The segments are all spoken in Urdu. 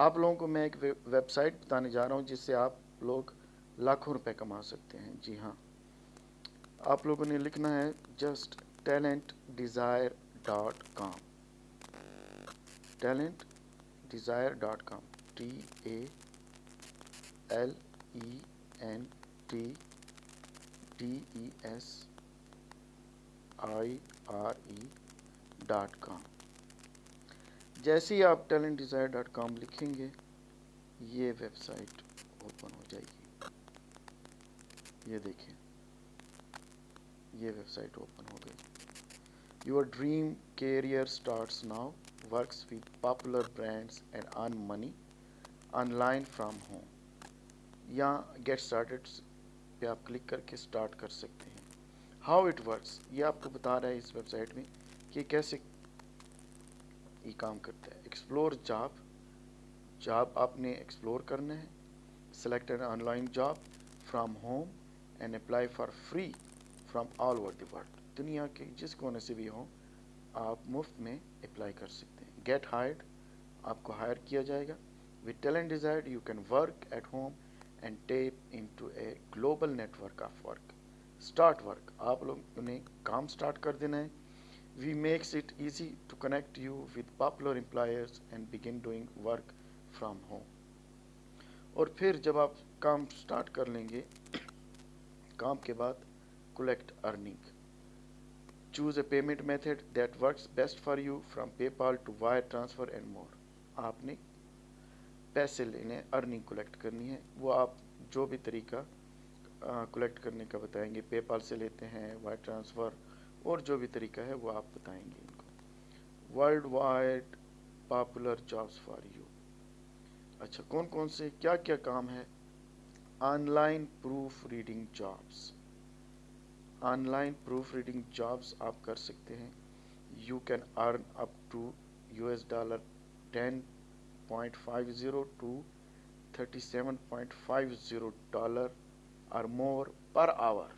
آپ لوگوں کو میں ایک ویب سائٹ بتانے جا رہا ہوں جس سے آپ لوگ لاکھوں روپے کما سکتے ہیں. جی ہاں، آپ لوگوں نے لکھنا ہے just talent desire dot com. Talent desire dot com. TALENTDESIRE.com. جیسے ہی آپ ٹیلنٹ ڈیزائر ڈاٹ کام لکھیں گے یہ ویب سائٹ اوپن ہو جائے گی. یہ دیکھیں، یہ ویب سائٹ اوپن ہو گئی. Your dream career starts now. Works with popular brands and earn money online from home. یہاں گیٹ اسٹارٹڈ پہ آپ کلک کر کے اسٹارٹ کر سکتے ہیں. ہاؤ اٹ ورکس، یہ آپ کو بتا رہا ہے اس ویب سائٹ میں کہ کیسے یہ کام کرتا ہے. ایکسپلور جاب آپ نے ایکسپلور کرنا ہے. Select an online job from home and apply for free from all over the world. دنیا کے جس کونے سے بھی ہوں آپ مفت میں اپلائی کر سکتے ہیں. گیٹ ہائرڈ، آپ کو ہائر کیا جائے گا. With talent desire you can work at home and tap into a global network of work. Start work, آپ لوگ انہیں کام اسٹارٹ کر دینا ہے. We makes it easy to connect you with popular employers and begin doing work from home. اور پھر جب آپ کام اسٹارٹ کر لیں گے، کام کے بعد collect earning. Choose a payment method that works best for you from PayPal to wire transfer and more. آپ نے پیسے لینے، ارننگ کلیکٹ کرنی ہے. وہ آپ جو بھی طریقہ کلیکٹ کرنے کا بتائیں گے، پے پال سے لیتے ہیں، وائر ٹرانسفر، اور جو بھی طریقہ ہے وہ آپ بتائیں گے ان کو. Worldwide popular jobs for you. اچھا، کون کون سے کیا کیا کام ہے؟ Online proofreading jobs. Online proofreading jobs آپ کر سکتے ہیں. You can earn up to $10.50 to $37.50 or more per hour.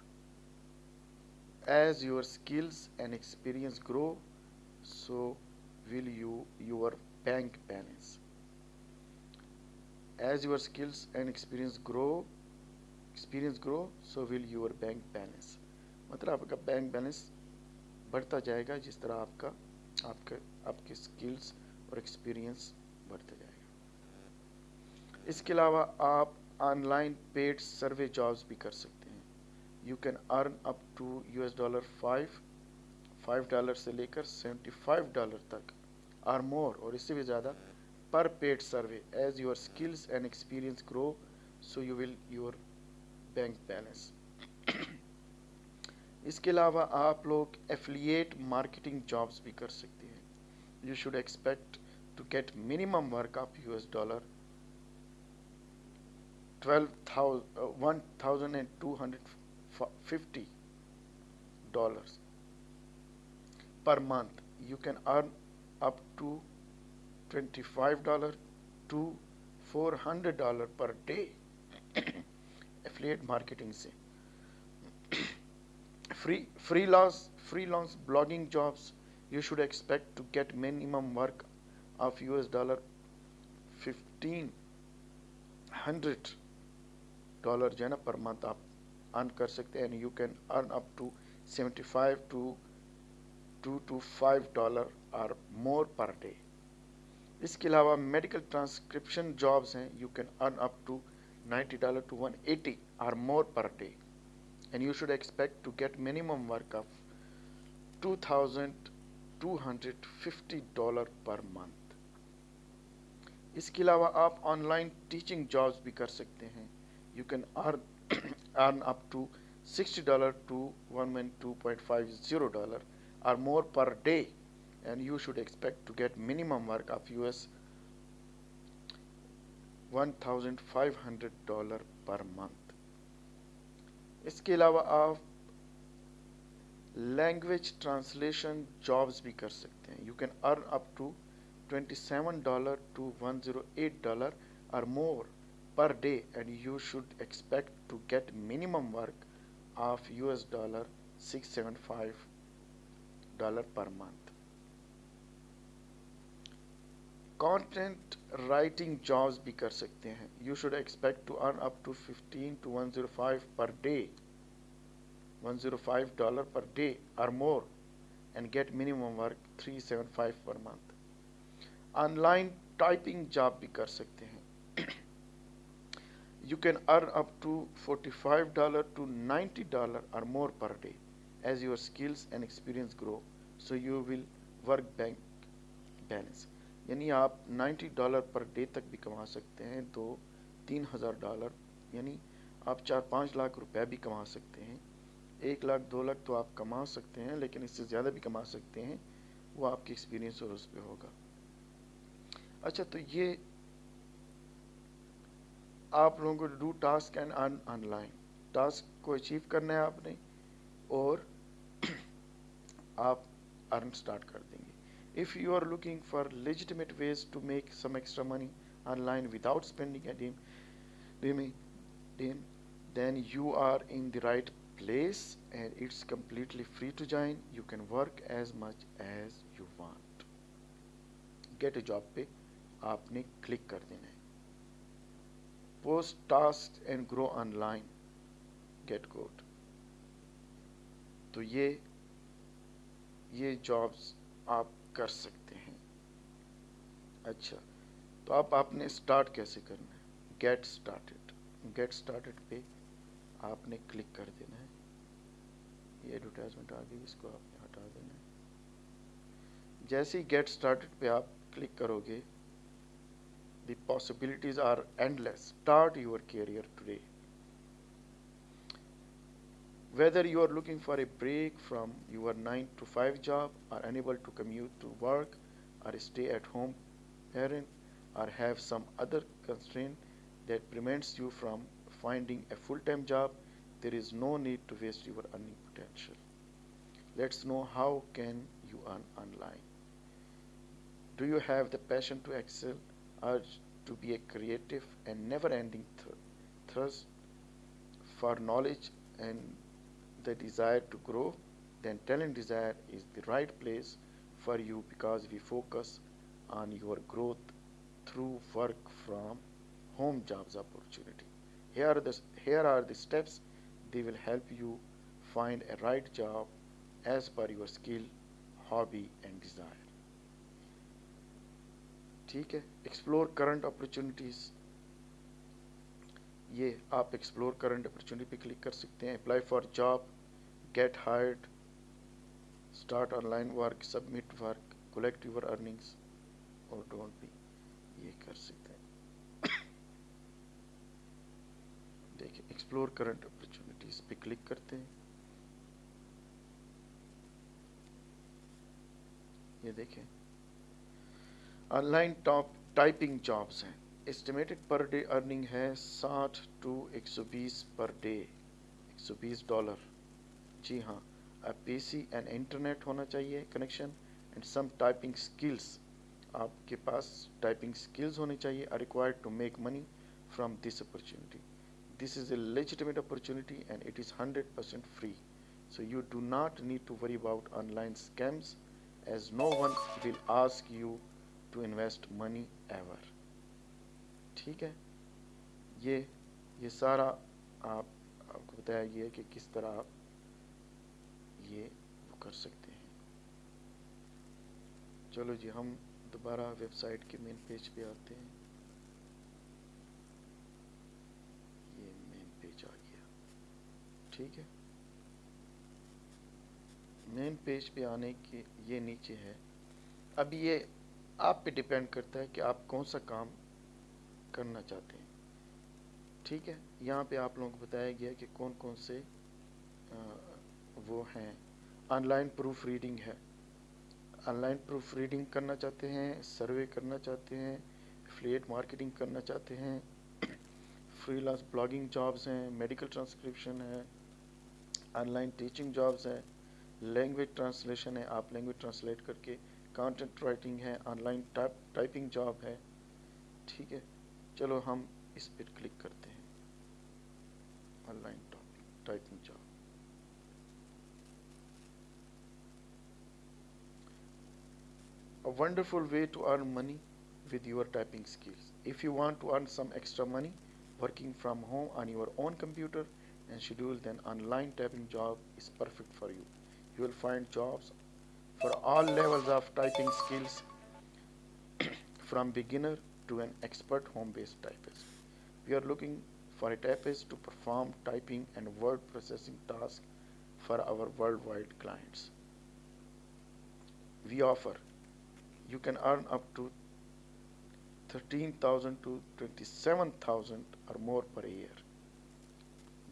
As your skills and experience grow, so will your bank balance. As your skills and experience grow, so will your bank balance. مطلب آپ کا بینک بیلنس بڑھتا جائے گا جس طرح آپ کے اسکلس اور ایکسپیرینس بڑھتا جائے گا. اس کے علاوہ آپ online paid survey jobs بھی کر سکتے ہیں. You can earn up to $5 سے لے کر $75 تک اور مور، اور اس سے بھی زیادہ، پر paid survey. As your skills and experience grow so you will your bank balance. اس کے علاوہ آپ لوگ ایفیلیٹ مارکیٹنگ جابس بھی کر سکتے ہیں. You should expect to get minimum work of $1,250 per month. You can earn up to $25 to $400 per day affiliate marketing سے. freelance blogging jobs. You should expect to get minimum work of $1,500 جو ہے نا پر منتھ آپ ارن کر سکتے ہیں. You can earn up to $75 or more per day. اس کے علاوہ میڈیکل ٹرانسکرپشن جابس ہیں. You can earn up to $90 to $180 or more per day. And you should expect to get minimum work of $2,250 per month. اس کے علاوہ آپ آن لائن ٹیچنگ جابس بھی کر سکتے ہیں. You can earn up to $60 to $1,250 or more per day, and you should expect to get minimum work of $1,500 per month. اس کے علاوہ آپ لینگویج ٹرانسلیشن جابس بھی کر سکتے ہیں. You can earn up to $27 to $108 or more per day, and you should expect to get minimum work of $675 per month. Content writing jobs بھی کر سکتے ہیں. You should expect to earn up to 15 to 105 per day, $105 per day or more, and get minimum work 375 per month. On line typing job بھی کر سکتے ہیں. You can earn up to $45 to $90 or more per day as your skills and experience grow, so you will work bank balance. یعنی آپ $90 پر ڈے تک بھی کما سکتے ہیں, $3,000 یعنی آپ 4-5 لاکھ روپے بھی کما سکتے ہیں. 1 لاکھ 2 لاکھ تو آپ کما سکتے ہیں, لیکن اس سے زیادہ بھی کما سکتے ہیں, وہ آپ کے ایکسپیرینس اور اس پہ ہوگا. اچھا, تو یہ آپ لوگوں کو do task and earn on line. Task کو اچیو کرنا ہے آپ نے, اور آپ ارن سٹارٹ کر دیں گے. If you are looking for legitimate ways to make some extra money online without spending a dime, then you are in the right place and it's completely free to join. You can work as much as you want. Get a job پہ آپ نے کلک کر دینا ہے. Post tasks and grow online. Get good. تو یہ جابز آپ کر سکتے ہیں. اچھا, تو آپ نے اسٹارٹ کیسے کرنا ہے؟ گیٹ اسٹارٹیڈ پہ آپ نے کلک کر دینا ہے. یہ ایڈورٹائزمنٹ آ گئی, اس کو آپ نے ہٹا دینا ہے. جیسے ہی گیٹ اسٹارٹیڈ پہ آپ کلک کرو گے, the possibilities are endless. Start your career today. Whether you are looking for a break from your 9 to 5 job, or unable to commute to work, or stay at home parent, or have some other constraint that prevents you from finding a full-time job, there is no need to waste your earning potential. Let's know how can you earn online. Do you have the passion to excel, or to be a creative and never-ending thirst for knowledge and the desire to grow? Then Talent Desire is the right place for you, because we focus on your growth through work from home jobs opportunity. Here are the steps. They will help you find a right job as per your skill, hobby and desire. ٹھیک ہے. Explore current opportunities. یہ آپ ایکسپلور کرنٹ اپرچونیٹی پہ کلک کر سکتے ہیں. Apply for job, get hired, start online work, submit work, collect your earnings, اور ڈونٹ بی. یہ کر سکتے ہیں. دیکھیں, ایکسپلور کرنٹ اپرچونیٹیز پہ کلک کرتے ہیں. یہ دیکھیں, آن لائن ٹائپنگ جابز ہیں. اسٹیمیٹڈ پر ڈے ارننگ ہے 60 to 120 پر ڈے, $120. جی ہاں, پی سی اینڈ انٹرنیٹ ہونا چاہیے connection, and some typing skills. آپ کے پاس ٹائپنگ اسکلز ہونے چاہیے. Are required to make money from this opportunity. This is a legitimate opportunity and it is 100% free. So you do not need to worry about online scams, as no one will ask you to invest money ever. ٹھیک ہے. یہ سارا آپ کو بتایا گیا ہے کہ کس طرح آپ یہ کر سکتے ہیں. چلو جی, ہم دوبارہ ویب سائٹ کے مین پیج پہ آتے ہیں. یہ مین پیج آ گیا. ٹھیک ہے. مین پیج پہ آنے کے یہ نیچے ہے. اب یہ آپ پہ ڈیپینڈ کرتا ہے کہ آپ کون سا کام کرنا چاہتے ہیں. ٹھیک ہے. یہاں پہ آپ لوگوں کو بتایا گیا کہ کون کون سے وہ ہیں. آن لائن پروف ریڈنگ ہے. آن لائن پروف ریڈنگ کرنا چاہتے ہیں, سروے کرنا چاہتے ہیں, افلیٹ مارکیٹنگ کرنا چاہتے ہیں, فری لانس بلاگنگ جابز ہیں, میڈیکل ٹرانسکرپشن ہے, آن لائن ٹیچنگ جابز ہیں, لینگویج ٹرانسلیشن ہے, آپ لینگویج ٹرانسلیٹ کر کے, کانٹینٹ رائٹنگ ہے, آن لائن ٹائپنگ جاب ہے. ٹھیک ہے. چلو ہم اس پہ کلک کرتے ہیں. On line typing job. A wonderful way to earn money with your typing skills. If you want to earn some extra money working from home on your own computer and schedule, then online typing job is perfect for you. You will find jobs for all levels of typing skills from beginner to an expert home-based typist. We are looking for a typist to perform typing and word processing tasks for our worldwide clients. We offer you can earn up to 13,000 to 27,000 or more per year.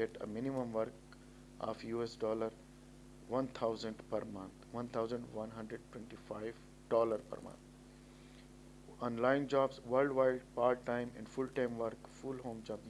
get a minimum work of US dollar 1,000 per month, $1,125 per month. Online jobs worldwide, part-time and full-time work, full home job.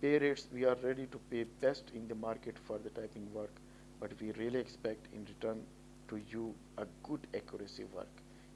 pay rates, we are ready to pay best in the market for the typing work, but we really expect in return to you a good accuracy work.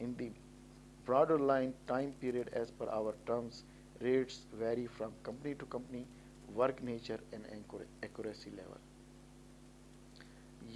In the broader line, time period as per our terms, rates vary from company to company, work nature and accuracy level.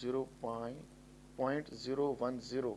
0.010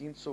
300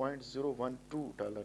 $0.012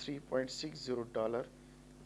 $3.60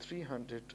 300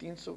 300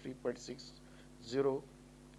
3.60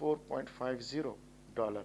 $4.50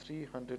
300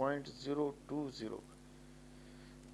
$0.020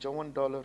$54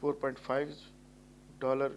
$4.5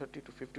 30 to 50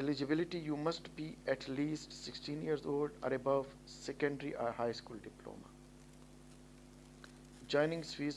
Eligibility, you must be at least 16 years old or above, secondary or high school diploma. Joining fees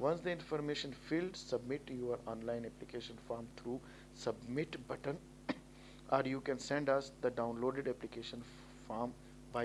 Once the information filled, submit your online application form through submit button or you can send us the downloaded application form by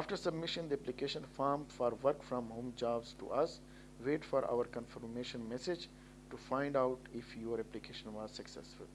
After submission the application form for work from home jobs to us, wait for our confirmation message to find out if your application was successful।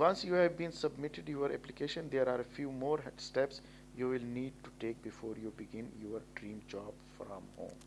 once you have been submitted your application, there are a few more steps you will need to take before you begin your dream job from home।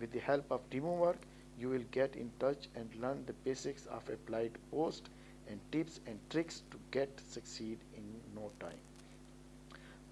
with the help of demo work you will get in touch and learn the basics of applied post and tips and tricks to get succeed in no time।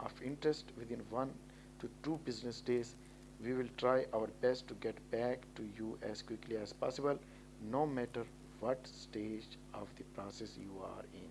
of interest within 1 to 2 business days। We will try our best to get back to you as quickly as possible, no matter what stage of the process you are in।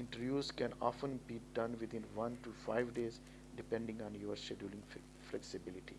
Interviews can often be done within 1 to 5 days depending on your scheduling flexibility।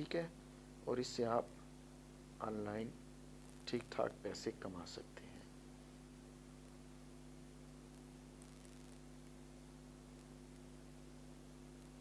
ٹھیک ہے، اور اس سے آپ آن لائن ٹھیک ٹھاک پیسے کما سکتے ہیں۔